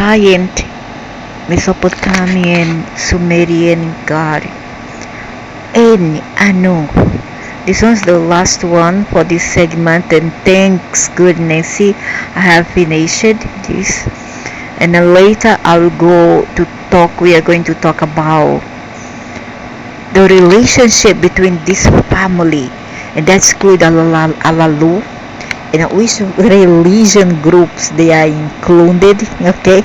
giant Mesopotamian Sumerian god Anu. This one's the last one for this segment, and thanks goodness, see, I have finished this, and then later I'll go to talk. We are going to talk about the relationship between this family, and that's called Alalu, and which religion groups they are included, okay?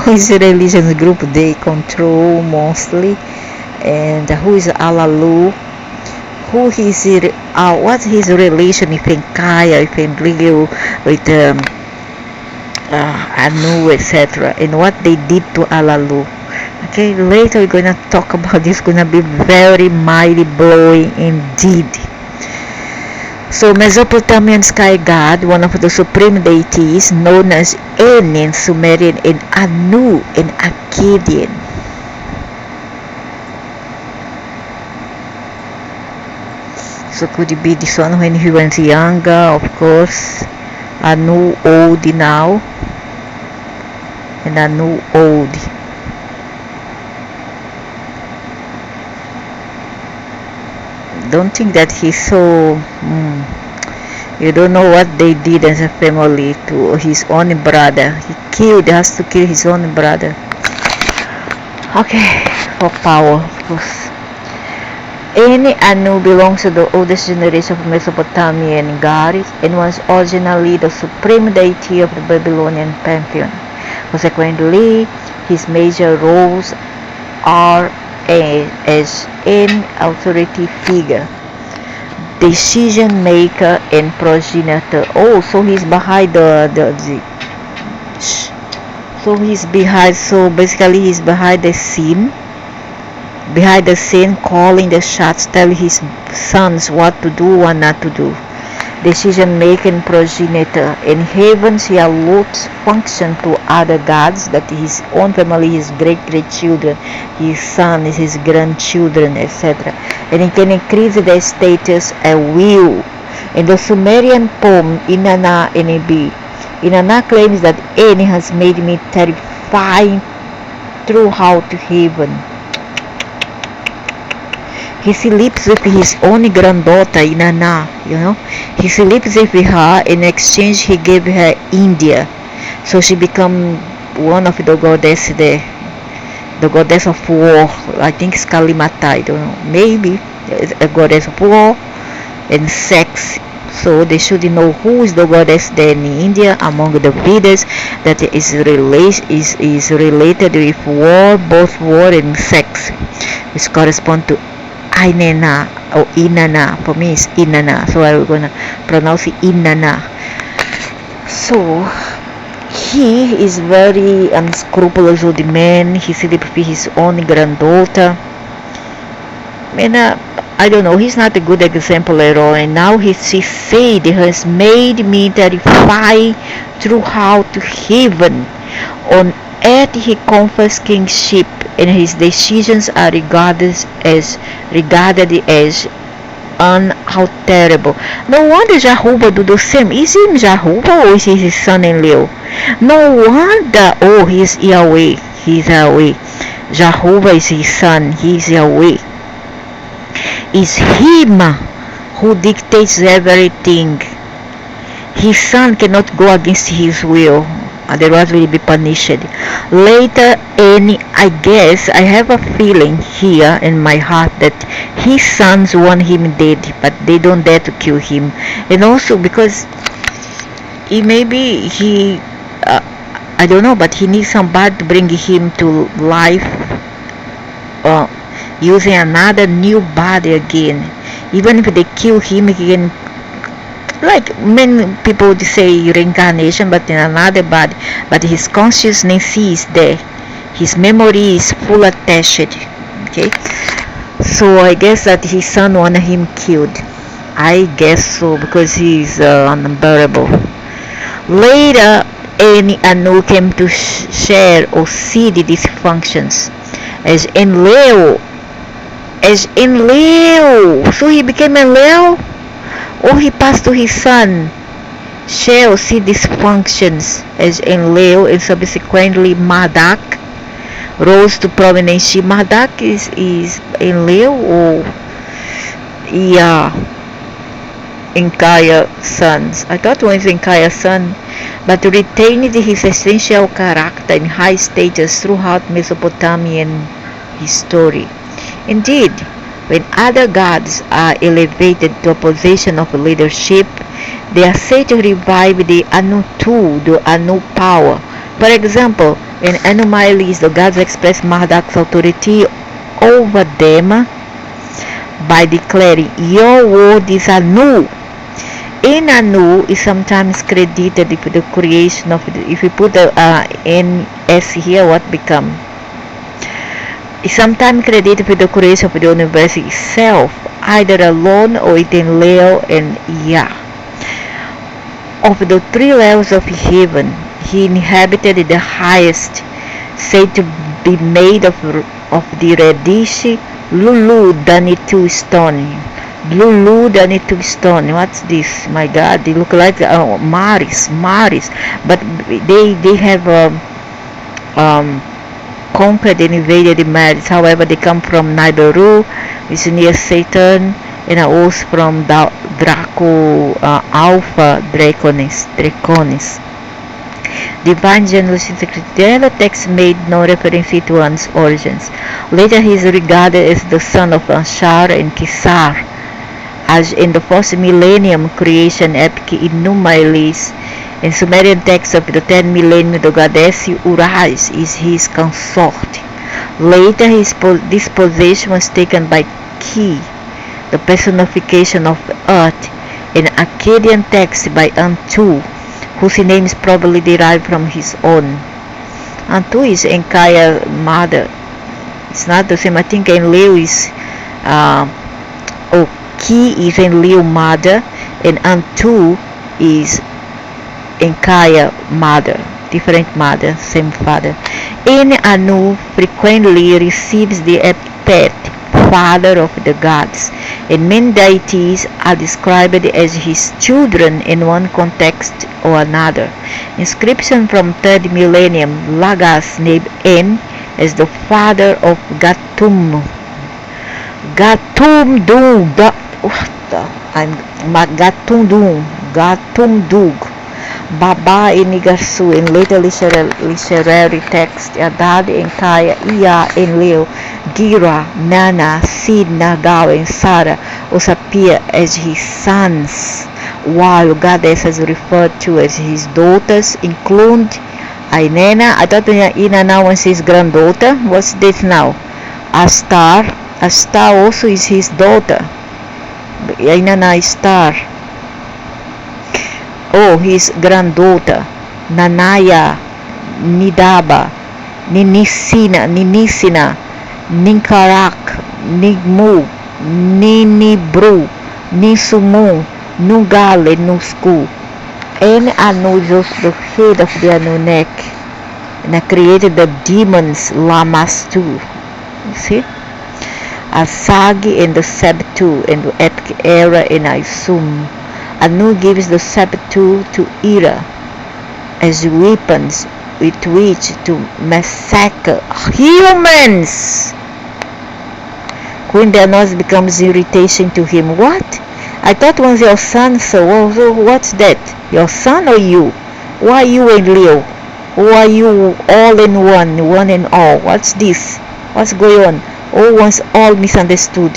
Which religion group they control mostly, and who is Alalu, who is it, what's his relation with Enkaya, with Enlil, with Anu, etc., and what they did to Alalu. Okay, later we're gonna talk about this. Gonna be very mighty blowing indeed. So Mesopotamian sky god, one of the supreme deities, known as En in Sumerian and Anu in Akkadian. So could it be this one when he was younger? Of course, Anu old now, and Anu old. Don't think that he's so you don't know what they did as a family to his own brother. He has to kill his own brother. Okay, for power, of course. Anu belongs to the oldest generation of Mesopotamian gods and was originally the supreme deity of the Babylonian pantheon. Consequently, his major roles are as an authority figure, decision maker, and progenitor. Oh, so he's behind so basically he's behind the scene, calling the shots, telling his sons what to do, what not to do. Decision making, progenitor. In heavens he allots function to other gods, that his own family, his great-grandchildren, his sons, his grandchildren, etc. And he can increase their status at will. In the Sumerian poem Inanna Enebi, Inanna claims that En has made me terrifying throughout heaven. He sleeps with his own granddaughter Inanna, He sleeps with her. In exchange, he gave her India. So she became one of the goddess there. The goddess of war. I think it's Kalimata, I don't know. Maybe a goddess of war and sex. So they should know who is the goddess there in India among the Vedas, that is related with war, both war and sex, which correspond to Inanna or Inanna. For me it's Inanna, so I'm gonna pronounce it Inanna. So he is very unscrupulous old man. He sleeps with his own granddaughter, and I don't know, he's not a good example at all. And now he said, he has made me terrified throughout heaven. On earth he confers kingship, and his decisions are regarded as unalterable. No wonder Jehovah do the same. Is him Jehovah or is he his son-in-law? No wonder. Oh, he's Yahweh. He's Yahweh. Jehovah is his son. He's Yahweh. It's him who dictates everything. His son cannot go against his will, otherwise will be punished. Later, I guess, I have a feeling here in my heart that his sons want him dead, but they don't dare to kill him. And also because I don't know, but he needs somebody to bring him to life, using another new body again. Even if they kill him, he can, like many people would say, reincarnation, but in another body. But his consciousness is there. His memory is full attached. Okay, so I guess that his son wanted him killed. I guess so, because he's unbearable. Later, Anu came to share or see these functions as Enlil. So he became Enlil, or he passed to his son. Shell see these functions as Enlil and subsequently Marduk rose to prominence. Marduk is Enlil or yeah, Enkia's sons. I thought one is Enkia's son, but retained his essential character and high status throughout Mesopotamian history. Indeed, when other gods are elevated to a position of leadership, they are said to revive the Anu-Tu, the Anu power. For example, in Anu myths, the gods express Marduk's authority over them by declaring, "Your word is Anu." In Anu is sometimes credited with the creation of the, if we put the NS here, what become? Is sometimes credited with the creation of the universe itself, either alone or with Enlil and Ea. Of the three levels of heaven, he inhabited the highest, said to be made of the reddish Lulu Danitu stone. Lulu Danitu stone. What's this? My God, they look like Maris, but they have conquered and invaded the Maris. However, they come from Nibiru, which is near Saturn, and are also from Draco Alpha Draconis. Divine generosity. The text made no reference to one's origins. Later he is regarded as the son of Anshar and Kisar, as in the first millennium creation epic Inumalis. In Sumerian text of the 10th millennium, the goddess Urais is his consort. Later this position was taken by Ki, the personification of earth, in Akkadian text by Antu, whose name is probably derived from his own. Antu is Enkia's mother. It's not the same. I think Enlil is Ki is Enlil's mother, and Antu is Enkia's mother. Different mother, same father. In Anu frequently receives the epithet father of the gods, and many deities are described as his children in one context or another. Inscription from 3rd millennium Lagas named En as the father of Gatumdug, Baba Inigasu in later literary text, Adad, Enkaya, Iya, Enlil, Gira, Nana, Sid, Nagawa, and Sara also appear as his sons, while goddess is referred to as his daughters, include Ainena. I thought Inanna was his granddaughter. What's this now? Astar. Astar also is his daughter. Ainana is Star. Oh, his granddaughter. Nanaya, Nidaba, Ninisina, Ninkarak, Nigmu, Ninibru, Nisumu, Nugal, and Nusku. And Anu is also the head of the Anunnaki, and I created the demons Lamas too. You see? Asagi and the Sabtu and the epic era in Isum. Anu gives the Sabtu to Ira as weapons with which to massacre humans. When their noise becomes irritation to him. What? I thought once your son, so what's that? Your son or you? Why you and Leo? Why you all in one and all? What's this? What's going on? Oh, once all misunderstood.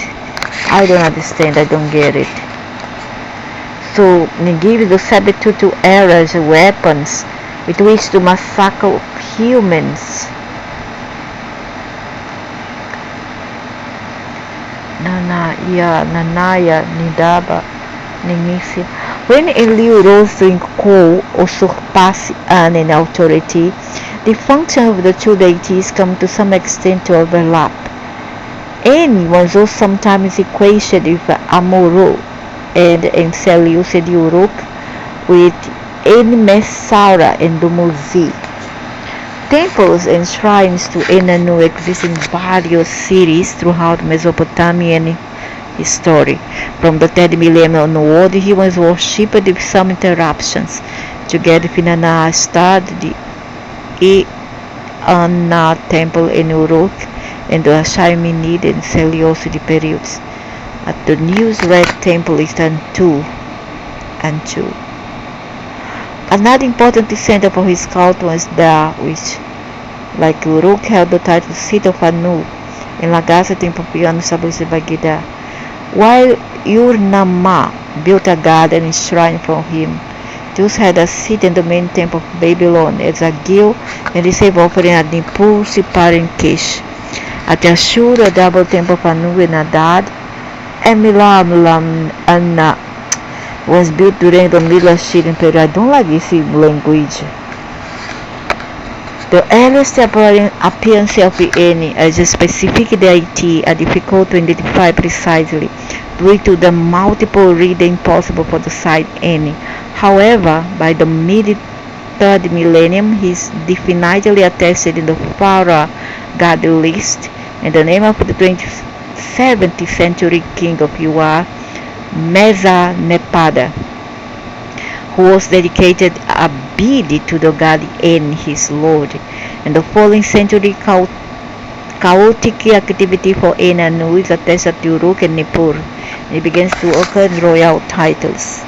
I don't understand. I don't get it. So he gives the Sabbath to errors, weapons with which to massacre humans. Nanaya, Nidaba, Ninisi. When Enlil rose to equal or surpass An in authority, the function of the two deities come to some extent to overlap. En was also sometimes equated with Amuro and Seleucid Europe with Enmesara and Dumuzi. Temples and shrines to Enanu exist in various cities throughout Mesopotamian his story. From the 3rd millennium onward, he was worshipped with some interruptions. Together, Finana started the Anna temple in Uruk and the Achaemenid and Seleucid periods. At the new Red temple is Antu. Another important center for his cult was Dar, which, like Uruk, held the title seat of Anu, and Lhasa, temple piano established by Gida. While Ur-Namma built a garden and shrine for him, Zeus had a seat in the main temple of Babylon as a guild and received offering at Nippur, Sipar, and Kish. At Ashur, a double temple of Anu and Adad, and Milam Anna was built during the Middle Assyrian period. I don't like this language. The earliest appearance of Eni as a specific deity are difficult to identify precisely due to the multiple readings possible for the site Eni. However, by the mid-3rd millennium, he is definitely attested in the Pharaoh god list, and the name of the 7th century king of Uar, Mesa-Nepada, who was dedicated a bid to the god En, his lord. In the following century, chaotic activity for En-Anu is attested to Uruk and Nippur, and it begins to occur in royal titles.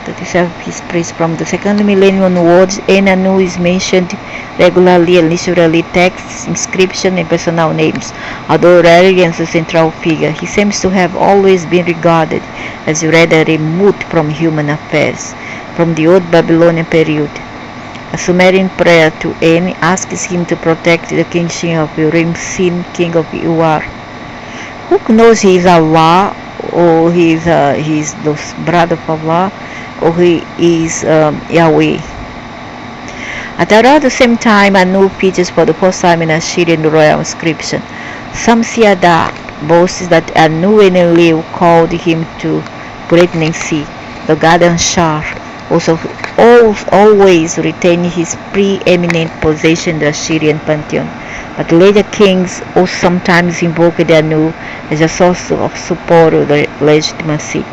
That is his praise. From the 2nd millennium onwards, En-Anu is mentioned regularly in literary texts, inscriptions, and personal names. Although rarely as a central figure, he seems to have always been regarded as rather remote from human affairs. From the Old Babylonian period, a Sumerian prayer to En asks him to protect the kingship of Urim-Sin, king of Uar. Who knows he is Allah, or he is the brother of Allah, or he is Yahweh. At around the same time, Anu features for the first time in Assyrian royal inscription. Some Siada boasts that Anu and Enlil called him to Brightning Sea. The god Anshar also always retained his preeminent position in the Assyrian pantheon, but later kings also sometimes invoked Anu as a source of support or legitimacy.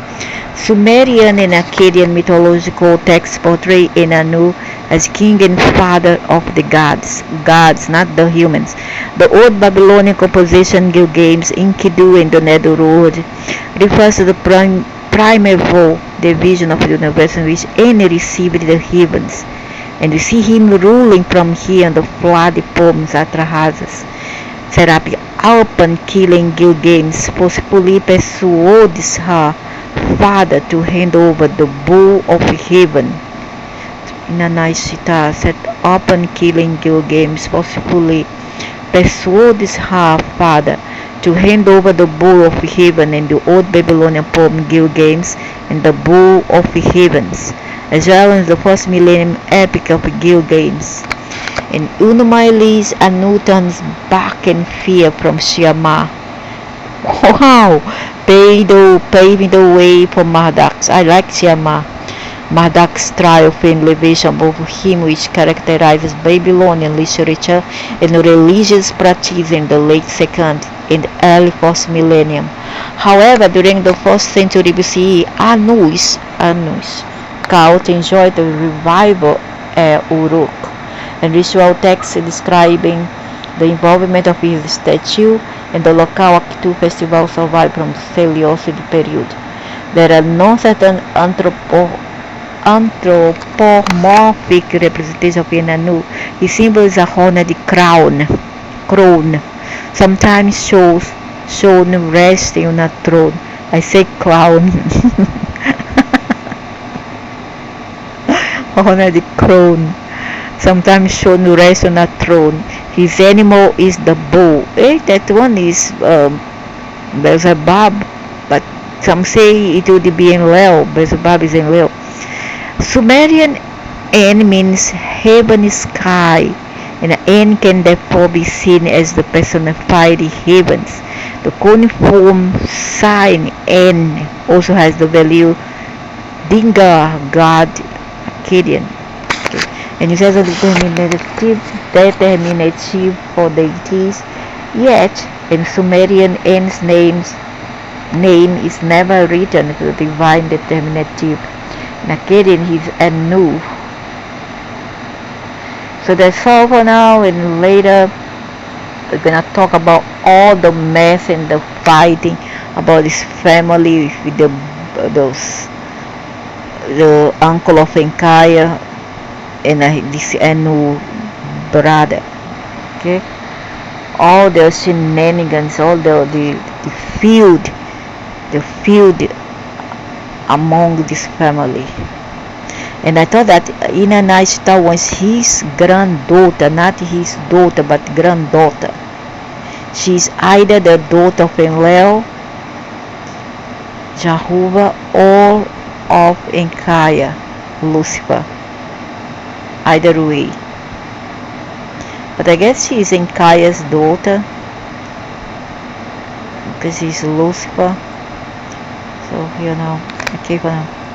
Sumerian and Akkadian mythological texts portray Anu as king and father of the gods, not the humans. The Old Babylonian composition Gilgamesh, Enkidu, and the Netherworld refers to the primeval division of the universe in which Eni received the heavens, and we see him ruling from here on the flood poems Atrahasis. Serapi Alpan, killing Gilgamesh, forcefully persuades her father to hand over the bowl of heaven. Nanashita said, upon killing Gilgamesh, forcefully persuades her father to hand over the bowl of heaven in the Old Babylonian poem Gilgamesh and the bowl of heavens, as well as the 1st millennium epic of Gilgamesh. In Unumailis, Anu turns back in fear from Siama. Wow! Paving the way for Marduk's. I like Siama. Marduk's triumph and elevation over him, which characterizes Babylonian literature and religious practice in the late 2nd and early 1st millennium. However, during the 1st century BCE, Anu's cult enjoyed the revival at Uruk, and ritual texts describing the involvement of his statue and the local Akitu festival survive from the Seleucid period. There are no certain anthropomorphic representation of Anu. His symbol is a horned crown, sometimes shown resting on a throne. I say crown. Horned crown, sometimes shown rest on a throne. His animal is the bull. That one is Beelzebub, but some say it would be Enlil. Beelzebub is Enlil. Sumerian En means heaven sky, and En can therefore be seen as the personified heavens. The cuneiform sign En also has the value Dinga, god, Akkadian. And it has a determinative for deities, yet in Sumerian En's names name is never written to the divine determinative. Naked his Anu. So that's all for now, and later we're gonna talk about all the mess and the fighting about this family with the uncle of Enkaya and this Anu brother. Okay, all the shenanigans, all the feud, the feud among this family. And I thought that Inanashita was his granddaughter, not his daughter, but granddaughter. She's either the daughter of Enlil, Jehovah, or of Enkaya, Lucifer. Either way. But I guess she is Enkaya's daughter, because he's Lucifer. So, okay for now.